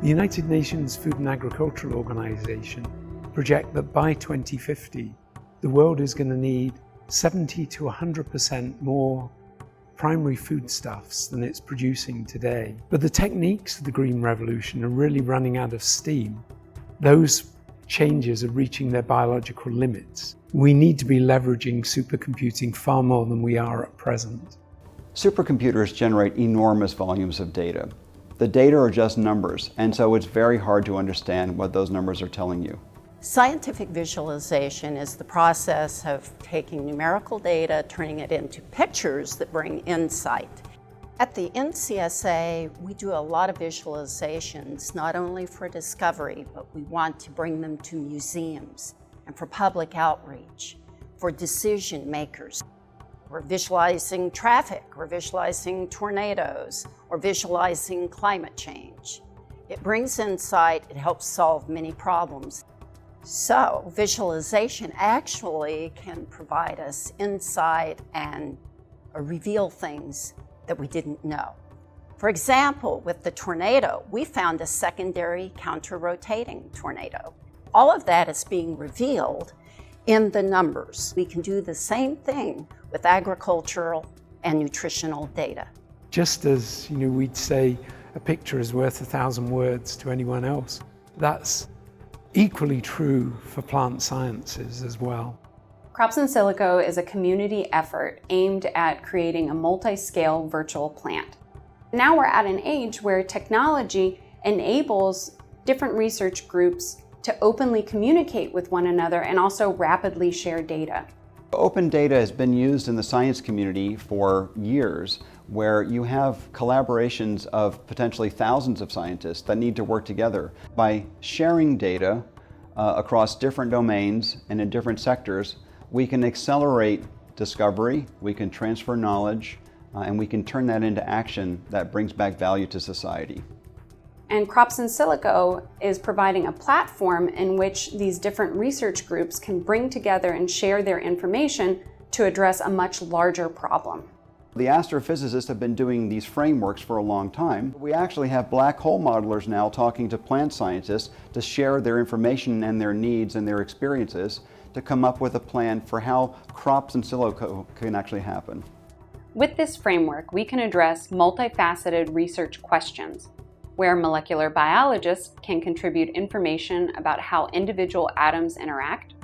The United Nations Food and Agricultural Organization project that by 2050, the world is going to need 70 to 100% more primary foodstuffs than it's producing today. But the techniques of the Green Revolution are really running out of steam. Those changes are reaching their biological limits. We need to be leveraging supercomputing far more than we are at present. Supercomputers generate enormous volumes of data. The data are just numbers, and so it's very hard to understand what those numbers are telling you. Scientific visualization is the process of taking numerical data, turning it into pictures that bring insight. At the NCSA, we do a lot of visualizations, not only for discovery, but we want to bring them to museums and for public outreach, for decision makers. We're visualizing traffic, we're visualizing tornadoes, or visualizing climate change. It brings insight, it helps solve many problems. So visualization actually can provide us insight and reveal things that we didn't know. For example, with the tornado, we found a secondary counter-rotating tornado. All of that is being revealed in the numbers. We can do the same thing with agricultural and nutritional data. Just as we'd say a picture is worth 1,000 words to anyone else, that's equally true for plant sciences as well. Crops in Silico is a community effort aimed at creating a multi-scale virtual plant. Now we're at an age where technology enables different research groups to openly communicate with one another and also rapidly share data. Open data has been used in the science community for years, where you have collaborations of potentially thousands of scientists that need to work together. By sharing data across different domains and in different sectors, we can accelerate discovery, we can transfer knowledge, and we can turn that into action that brings back value to society. And Crops in Silico is providing a platform in which these different research groups can bring together and share their information to address a much larger problem. The astrophysicists have been doing these frameworks for a long time. We actually have black hole modelers now talking to plant scientists to share their information and their needs and their experiences to come up with a plan for how crops in silico can actually happen. With this framework, we can address multifaceted research questions, where molecular biologists can contribute information about how individual atoms interact.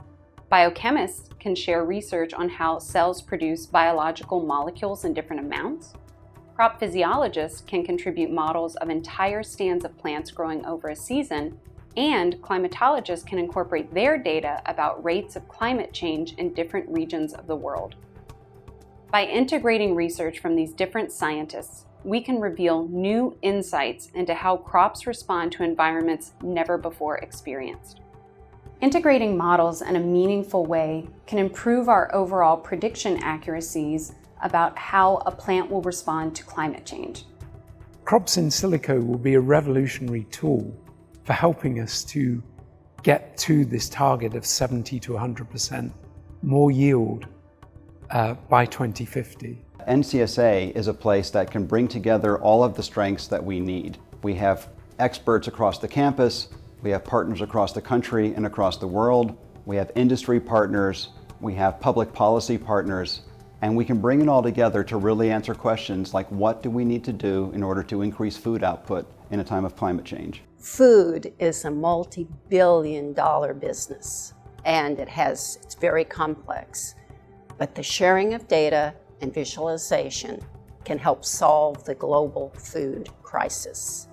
Biochemists can share research on how cells produce biological molecules in different amounts. Crop physiologists can contribute models of entire stands of plants growing over a season, and climatologists can incorporate their data about rates of climate change in different regions of the world. By integrating research from these different scientists, we can reveal new insights into how crops respond to environments never before experienced. Integrating models in a meaningful way can improve our overall prediction accuracies about how a plant will respond to climate change. Crops in Silico will be a revolutionary tool for helping us to get to this target of 70 to 100% more yield by 2050. NCSA is a place that can bring together all of the strengths that we need. We have experts across the campus, we have partners across the country and across the world, we have industry partners, we have public policy partners, and we can bring it all together to really answer questions like what do we need to do in order to increase food output in a time of climate change. Food is a multi-billion-dollar business, and it's very complex. But the sharing of data and visualization can help solve the global food crisis.